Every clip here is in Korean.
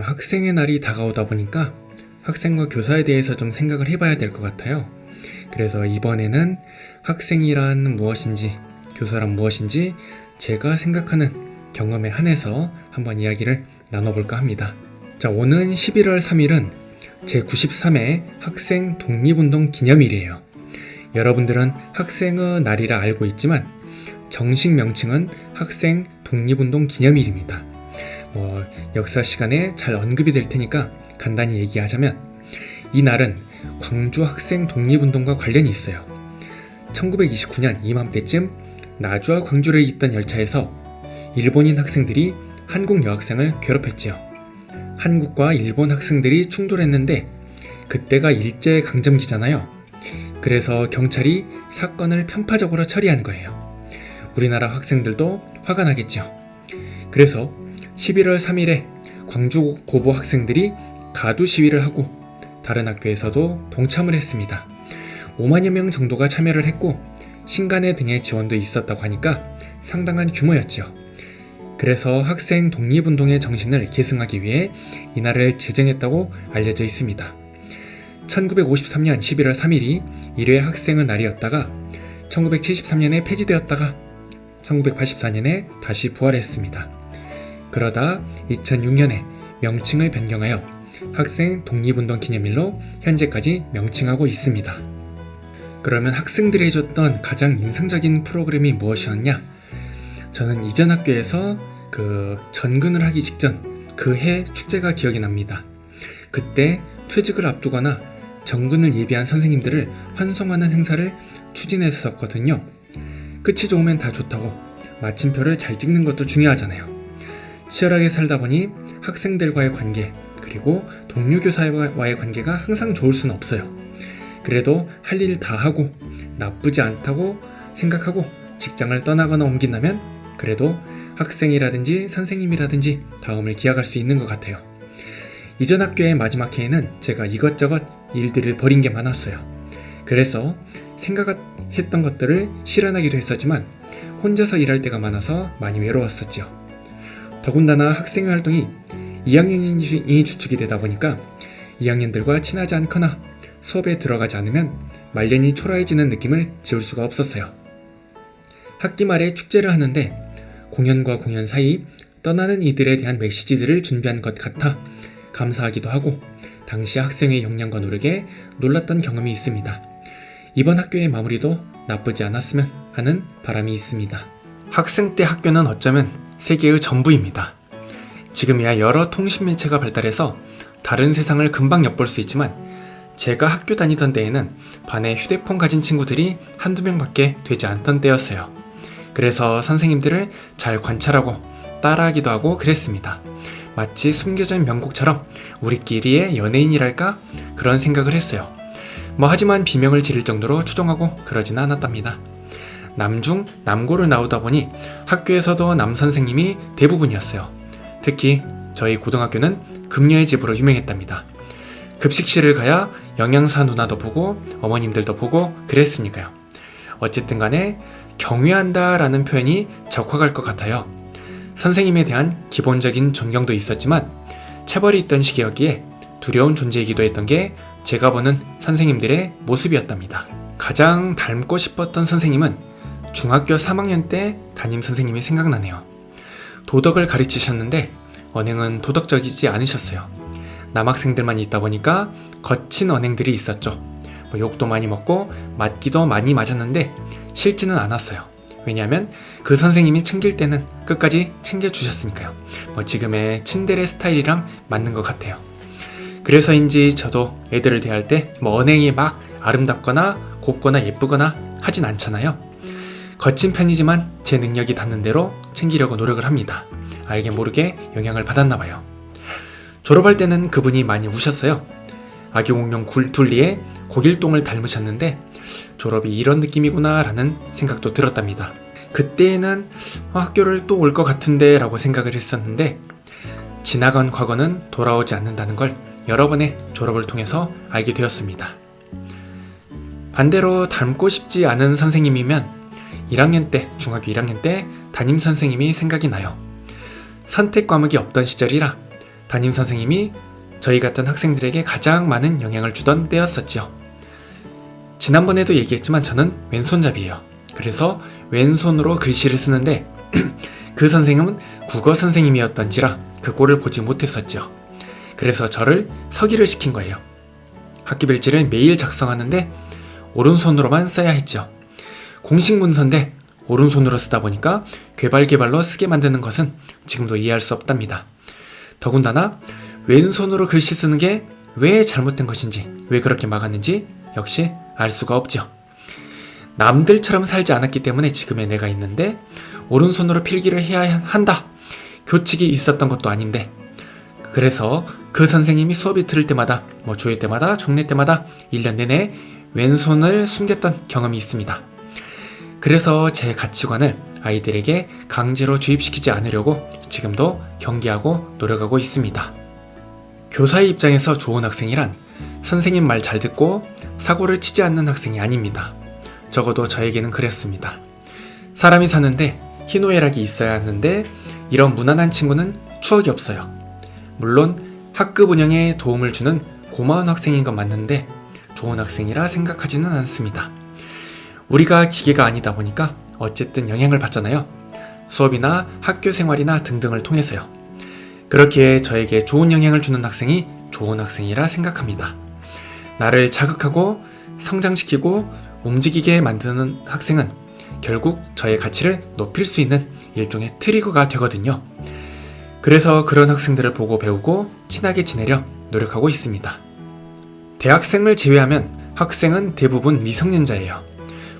학생의 날이 다가오다 보니까 학생과 교사에 대해서 좀 생각을 해봐야 될 것 같아요. 그래서 이번에는 학생이란 무엇인지, 교사란 무엇인지 제가 생각하는 경험에 한해서 한번 이야기를 나눠볼까 합니다. 자, 오는 11월 3일은 제93회 학생 독립운동 기념일이에요. 여러분들은 학생의 날이라 알고 있지만 정식 명칭은 학생 독립운동 기념일입니다. 역사 시간에 잘 언급이 될 테니까 간단히 얘기하자면 이 날은 광주 학생 독립운동과 관련이 있어요. 1929년 이맘때쯤 나주와 광주를 잇던 열차에서 일본인 학생들이 한국 여학생을 괴롭혔지요. 한국과 일본 학생들이 충돌했는데 그때가 일제강점기잖아요. 그래서 경찰이 사건을 편파적으로 처리한 거예요. 우리나라 학생들도 화가 나겠죠. 그래서 11월 3일에 광주 고보 학생들이 가두 시위를 하고 다른 학교에서도 동참을 했습니다. 5만여 명 정도가 참여를 했고 신간회 등의 지원도 있었다고 하니까 상당한 규모였죠. 그래서 학생 독립운동의 정신을 계승하기 위해 이날을 제정했다고 알려져 있습니다. 1953년 11월 3일이 1회 학생의 날이었다가 1973년에 폐지되었다가 1984년에 다시 부활했습니다. 그러다 2006년에 명칭을 변경하여 학생 독립운동 기념일로 현재까지 명칭하고 있습니다. 그러면 학생들이 해줬던 가장 인상적인 프로그램이 무엇이었냐? 저는 이전 학교에서 전근을 하기 직전 그 해 축제가 기억이 납니다. 그때 퇴직을 앞두거나 정근을 예비한 선생님들을 환송하는 행사를 추진했었거든요. 끝이 좋으면 다 좋다고 마침표를 잘 찍는 것도 중요하잖아요. 치열하게 살다 보니 학생들과의 관계 그리고 동료 교사와의 관계가 항상 좋을 수는 없어요. 그래도 할 일 다 하고 나쁘지 않다고 생각하고 직장을 떠나거나 옮긴다면 그래도 학생이라든지 선생님이라든지 다음을 기약할 수 있는 것 같아요. 이전 학교의 마지막 해에는 제가 이것저것 일들을 벌인 게 많았어요. 그래서 생각했던 것들을 실현하기도 했었지만 혼자서 일할 때가 많아서 많이 외로웠었죠. 더군다나 학생 활동이 2학년이 주축이 되다 보니까 2학년들과 친하지 않거나 수업에 들어가지 않으면 말년이 초라해지는 느낌을 지울 수가 없었어요. 학기 말에 축제를 하는데 공연과 공연 사이 떠나는 이들에 대한 메시지들을 준비한 것 같아 감사하기도 하고 당시 학생의 역량과 노력에 놀랐던 경험이 있습니다. 이번 학교의 마무리도 나쁘지 않았으면 하는 바람이 있습니다. 학생 때 학교는 어쩌면 세계의 전부입니다. 지금이야 여러 통신매체가 발달해서 다른 세상을 금방 엿볼 수 있지만 제가 학교 다니던 때에는 반에 휴대폰 가진 친구들이 한두 명밖에 되지 않던 때였어요. 그래서 선생님들을 잘 관찰하고 따라하기도 하고 그랬습니다. 마치 숨겨진 명곡처럼 우리끼리의 연예인이랄까 그런 생각을 했어요. 하지만 비명을 지를 정도로 추종하고 그러진 않았답니다. 남중 남고를 나오다 보니 학교에서도 남선생님이 대부분이었어요. 특히 저희 고등학교는 금녀의 집으로 유명했답니다. 급식실을 가야 영양사 누나도 보고 어머님들도 보고 그랬으니까요. 어쨌든 간에 경외한다 라는 표현이 적화갈 것 같아요. 선생님에 대한 기본적인 존경도 있었지만 체벌이 있던 시기였기에 두려운 존재이기도 했던 게 제가 보는 선생님들의 모습이었답니다. 가장 닮고 싶었던 선생님은 중학교 3학년 때 담임 선생님이 생각나네요. 도덕을 가르치셨는데 언행은 도덕적이지 않으셨어요. 남학생들만 있다 보니까 거친 언행들이 있었죠. 욕도 많이 먹고 맞기도 많이 맞았는데 싫지는 않았어요. 왜냐하면 그 선생님이 챙길 때는 끝까지 챙겨주셨으니까요. 지금의 친데레 스타일이랑 맞는 것 같아요. 그래서인지 저도 애들을 대할 때 언행이 막 아름답거나 곱거나 예쁘거나 하진 않잖아요. 거친 편이지만 제 능력이 닿는 대로 챙기려고 노력을 합니다. 알게 모르게 영향을 받았나 봐요. 졸업할 때는 그분이 많이 우셨어요. 아기 공룡 굴둘리의 고길동을 닮으셨는데 졸업이 이런 느낌이구나 라는 생각도 들었답니다. 그때는 학교를 또 올 것 같은데 라고 생각을 했었는데 지나간 과거는 돌아오지 않는다는 걸 여러 번의 졸업을 통해서 알게 되었습니다. 반대로 닮고 싶지 않은 선생님이면 1학년 때, 중학교 1학년 때 담임 선생님이 생각이 나요. 선택 과목이 없던 시절이라 담임선생님이 저희 같은 학생들에게 가장 많은 영향을 주던 때였었지요. 지난번에도 얘기했지만 저는 왼손잡이에요. 그래서 왼손으로 글씨를 쓰는데 그 선생님은 국어 선생님이었던지라 그 꼴을 보지 못했었죠. 그래서 저를 서기를 시킨 거예요. 학기별지를 매일 작성하는데 오른손으로만 써야 했죠. 공식 문서인데 오른손으로 쓰다 보니까 괴발괴발로 쓰게 만드는 것은 지금도 이해할 수 없답니다. 더군다나 왼손으로 글씨 쓰는 게 왜 잘못된 것인지, 왜 그렇게 막았는지 역시 알 수가 없죠. 남들처럼 살지 않았기 때문에 지금의 내가 있는데 오른손으로 필기를 해야 한다. 교칙이 있었던 것도 아닌데, 그래서 그 선생님이 수업이 들을 때마다, 조회 때마다, 종례 때마다 1년 내내 왼손을 숨겼던 경험이 있습니다. 그래서 제 가치관을 아이들에게 강제로 주입시키지 않으려고 지금도 경계하고 노력하고 있습니다. 교사의 입장에서 좋은 학생이란 선생님 말 잘 듣고 사고를 치지 않는 학생이 아닙니다. 적어도 저에게는 그랬습니다. 사람이 사는데 희노애락이 있어야 하는데 이런 무난한 친구는 추억이 없어요. 물론 학급 운영에 도움을 주는 고마운 학생인 건 맞는데 좋은 학생이라 생각하지는 않습니다. 우리가 기계가 아니다 보니까 어쨌든 영향을 받잖아요. 수업이나 학교 생활이나 등등을 통해서요. 그렇게 저에게 좋은 영향을 주는 학생이 좋은 학생이라 생각합니다. 나를 자극하고 성장시키고 움직이게 만드는 학생은 결국 저의 가치를 높일 수 있는 일종의 트리거가 되거든요. 그래서 그런 학생들을 보고 배우고 친하게 지내려 노력하고 있습니다. 대학생을 제외하면 학생은 대부분 미성년자예요.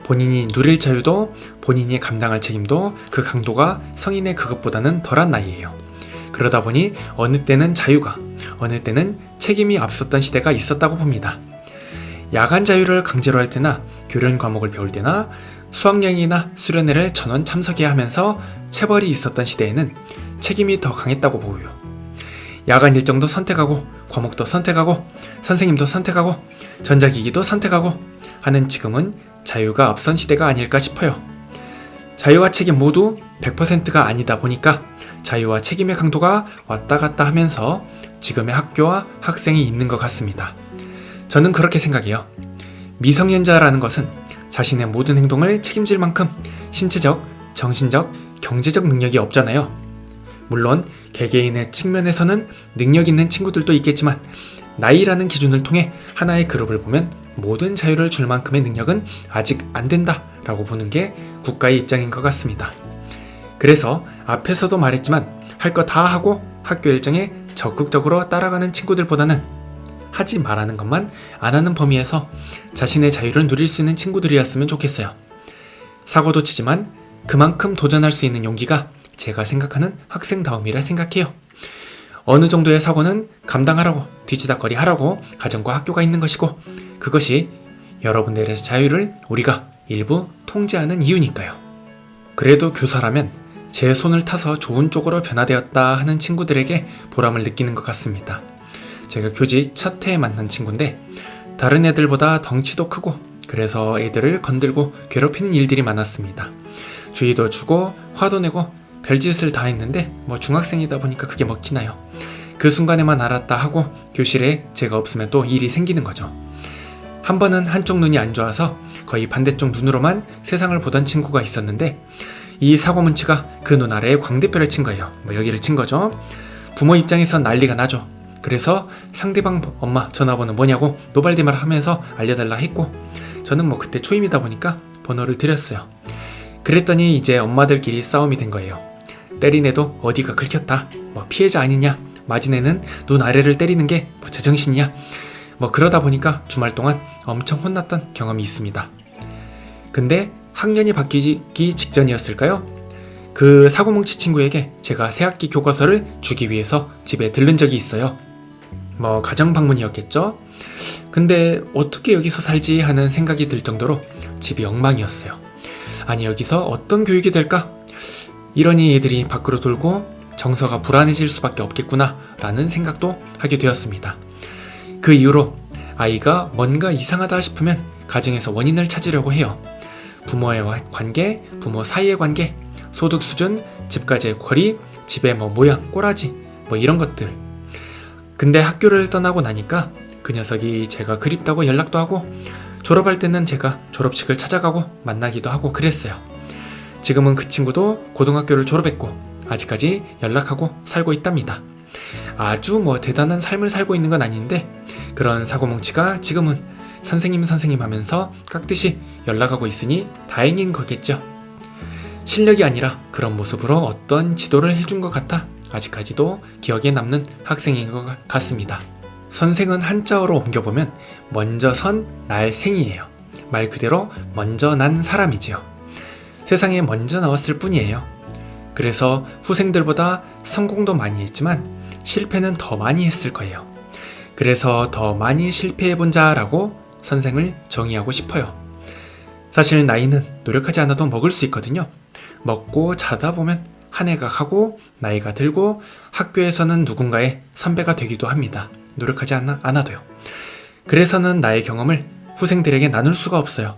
본인이 누릴 자유도 본인이 감당할 책임도 그 강도가 성인의 그것보다는 덜한 나이예요. 그러다 보니 어느 때는 자유가, 어느 때는 책임이 앞섰던 시대가 있었다고 봅니다. 야간 자유를 강제로 할 때나 교련 과목을 배울 때나 수학여행이나 수련회를 전원 참석해야 하면서 체벌이 있었던 시대에는 책임이 더 강했다고 보고요. 야간 일정도 선택하고 과목도 선택하고 선생님도 선택하고 전자기기도 선택하고 하는 지금은 자유가 앞선 시대가 아닐까 싶어요. 자유와 책임 모두 100%가 아니다 보니까 자유와 책임의 강도가 왔다 갔다 하면서 지금의 학교와 학생이 있는 것 같습니다. 저는 그렇게 생각해요. 미성년자라는 것은 자신의 모든 행동을 책임질 만큼 신체적, 정신적, 경제적 능력이 없잖아요. 물론 개개인의 측면에서는 능력 있는 친구들도 있겠지만 나이라는 기준을 통해 하나의 그룹을 보면 모든 자유를 줄 만큼의 능력은 아직 안 된다 라고 보는 게 국가의 입장인 것 같습니다. 그래서 앞에서도 말했지만 할 거 다 하고 학교 일정에 적극적으로 따라가는 친구들보다는 하지 말라는 것만 안 하는 범위에서 자신의 자유를 누릴 수 있는 친구들이었으면 좋겠어요. 사고도 치지만 그만큼 도전할 수 있는 용기가 제가 생각하는 학생다움이라 생각해요. 어느 정도의 사고는 감당하라고, 뒤지다거리 하라고 가정과 학교가 있는 것이고 그것이 여러분들의 자유를 우리가 일부 통제하는 이유니까요. 그래도 교사라면 제 손을 타서 좋은 쪽으로 변화되었다 하는 친구들에게 보람을 느끼는 것 같습니다. 제가 교직 첫 해에 만난 친구인데 다른 애들보다 덩치도 크고 그래서 애들을 건들고 괴롭히는 일들이 많았습니다. 주의도 주고 화도 내고 별짓을 다 했는데 중학생이다 보니까 그게 먹히나요. 그 순간에만 알았다 하고 교실에 제가 없으면 또 일이 생기는 거죠. 한 번은 한쪽 눈이 안 좋아서 거의 반대쪽 눈으로만 세상을 보던 친구가 있었는데 이 사고문치가 그 눈 아래에 광대뼈를 친 거예요. 여기를 친 거죠. 부모 입장에선 난리가 나죠. 그래서 상대방 엄마 전화번호 뭐냐고 노발대말 하면서 알려달라 했고 저는 그때 초임이다 보니까 번호를 드렸어요. 그랬더니 이제 엄마들끼리 싸움이 된 거예요. 때린 애도 어디가 긁혔다, 피해자 아니냐, 맞은 애는 눈 아래를 때리는 게 제정신이야, 그러다 보니까 주말 동안 엄청 혼났던 경험이 있습니다. 근데 학년이 바뀌기 직전이었을까요? 그 사고뭉치 친구에게 제가 새학기 교과서를 주기 위해서 집에 들른 적이 있어요. 가정 방문이었겠죠? 근데 어떻게 여기서 살지 하는 생각이 들 정도로 집이 엉망이었어요. 아니 여기서 어떤 교육이 될까? 이러니 애들이 밖으로 돌고 정서가 불안해질 수밖에 없겠구나 라는 생각도 하게 되었습니다. 그 이후로 아이가 뭔가 이상하다 싶으면 가정에서 원인을 찾으려고 해요. 부모의 관계, 부모 사이의 관계, 소득 수준, 집까지의 거리, 집의 모양, 꼬라지 이런 것들. 근데 학교를 떠나고 나니까 그 녀석이 제가 그립다고 연락도 하고 졸업할 때는 제가 졸업식을 찾아가고 만나기도 하고 그랬어요. 지금은 그 친구도 고등학교를 졸업했고 아직까지 연락하고 살고 있답니다. 아주 대단한 삶을 살고 있는 건 아닌데 그런 사고뭉치가 지금은 선생님 하면서 깍듯이 연락하고 있으니 다행인 거겠죠. 실력이 아니라 그런 모습으로 어떤 지도를 해준 것 같아 아직까지도 기억에 남는 학생인 것 같습니다. 선생은 한자어로 옮겨보면 먼저 선 날생이에요. 말 그대로 먼저 난 사람이지요. 세상에 먼저 나왔을 뿐이에요. 그래서 후생들보다 성공도 많이 했지만 실패는 더 많이 했을 거예요. 그래서 더 많이 실패해본 자라고 선생을 정의하고 싶어요. 사실 나이는 노력하지 않아도 먹을 수 있거든요. 먹고 자다 보면 한 해가 가고 나이가 들고 학교에서는 누군가의 선배가 되기도 합니다. 노력하지 않아도요. 그래서는 나의 경험을 후생들에게 나눌 수가 없어요.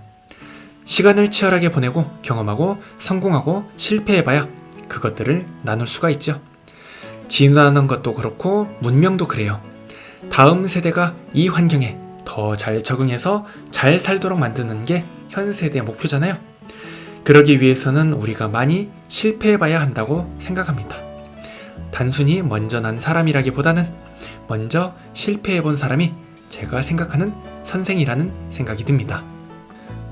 시간을 치열하게 보내고 경험하고 성공하고 실패해봐야 그것들을 나눌 수가 있죠. 진화하는 것도 그렇고 문명도 그래요. 다음 세대가 이 환경에 더 잘 적응해서 잘 살도록 만드는 게 현 세대의 목표잖아요. 그러기 위해서는 우리가 많이 실패해봐야 한다고 생각합니다. 단순히 먼저 난 사람이라기보다는 먼저 실패해본 사람이 제가 생각하는 선생이라는 생각이 듭니다.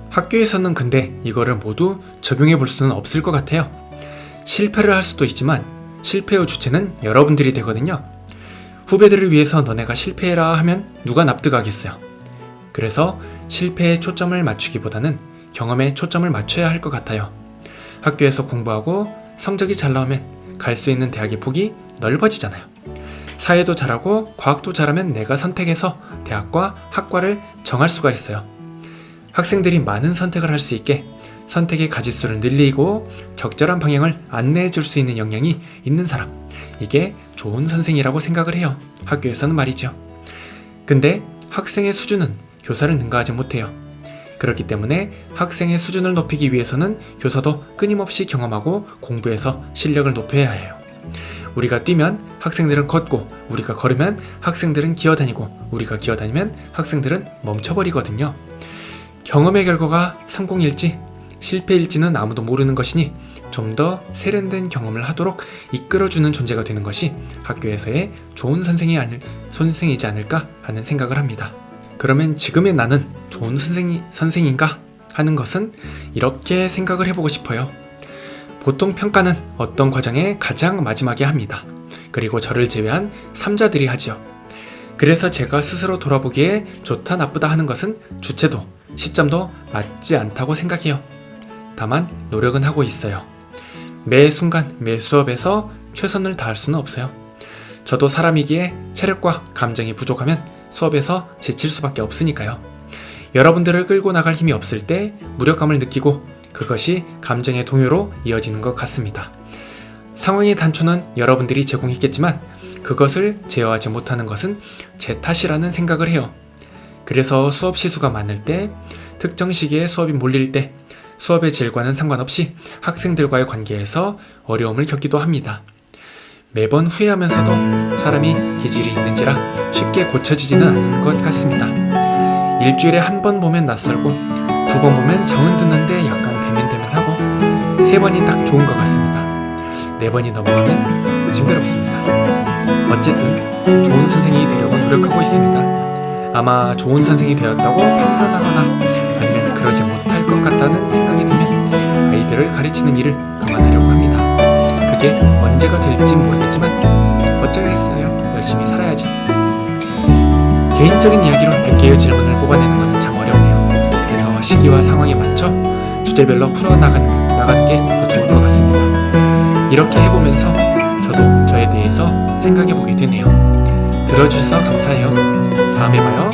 학교에서는 근데 이거를 모두 적용해 볼 수는 없을 것 같아요. 실패를 할 수도 있지만 실패의 주체는 여러분들이 되거든요. 후배들을 위해서 너네가 실패해라 하면 누가 납득하겠어요. 그래서 실패에 초점을 맞추기보다는 경험에 초점을 맞춰야 할 것 같아요. 학교에서 공부하고 성적이 잘 나오면 갈 수 있는 대학의 폭이 넓어지잖아요. 사회도 잘하고 과학도 잘하면 내가 선택해서 대학과 학과를 정할 수가 있어요. 학생들이 많은 선택을 할 수 있게 선택의 가짓수를 늘리고 적절한 방향을 안내해 줄 수 있는 역량이 있는 사람, 이게 좋은 선생이라고 생각을 해요. 학교에서는 말이죠. 근데 학생의 수준은 교사를 능가하지 못해요. 그렇기 때문에 학생의 수준을 높이기 위해서는 교사도 끊임없이 경험하고 공부해서 실력을 높여야 해요. 우리가 뛰면 학생들은 걷고, 우리가 걸으면 학생들은 기어다니고, 우리가 기어다니면 학생들은 멈춰버리거든요. 경험의 결과가 성공일지 실패일지는 아무도 모르는 것이니 좀 더 세련된 경험을 하도록 이끌어주는 존재가 되는 것이 학교에서의 좋은 선생이지 않을까 하는 생각을 합니다. 그러면 지금의 나는 좋은 선생인가 하는 것은 이렇게 생각을 해보고 싶어요. 보통 평가는 어떤 과정의 가장 마지막에 합니다. 그리고 저를 제외한 3자들이 하죠. 그래서 제가 스스로 돌아보기에 좋다 나쁘다 하는 것은 주체도 시점도 맞지 않다고 생각해요. 다만 노력은 하고 있어요. 매 순간 매 수업에서 최선을 다할 수는 없어요. 저도 사람이기에 체력과 감정이 부족하면 수업에서 지칠 수밖에 없으니까요. 여러분들을 끌고 나갈 힘이 없을 때 무력감을 느끼고 그것이 감정의 동요로 이어지는 것 같습니다. 상황의 단초는 여러분들이 제공했겠지만 그것을 제어하지 못하는 것은 제 탓이라는 생각을 해요. 그래서 수업 시수가 많을 때, 특정 시기에 수업이 몰릴 때 수업의 질과는 상관없이 학생들과의 관계에서 어려움을 겪기도 합니다. 매번 후회하면서도 사람이 기질이 있는지라 쉽게 고쳐지지는 않는 것 같습니다. 일주일에 한 번 보면 낯설고 2번 보면 정은 드는데 약간 대면대면하고 3번이 딱 좋은 것 같습니다. 4번이 넘어가면 징그럽습니다. 어쨌든 좋은 선생이 되려고 노력하고 있습니다. 아마 좋은 선생이 되었다고 판단하거나 아니면 그러지 못할 것 같다는 생각이 들면 아이들을 가르치는 일을 그만하려고 합니다. 그게 언제가 될지 모르겠지만 어쩌겠어요. 열심히 살아야지. 개인적인 이야기로 100개의 질문을 뽑아내는 것은 참 어려우네요. 그래서 시기와 상황에 맞춰 주제별로 풀어나가는 게 더 좋을 것 같습니다. 이렇게 해보면서 저도 저에 대해서 생각해보게 되네요. 들어주셔서 감사해요. 다음에 봐요.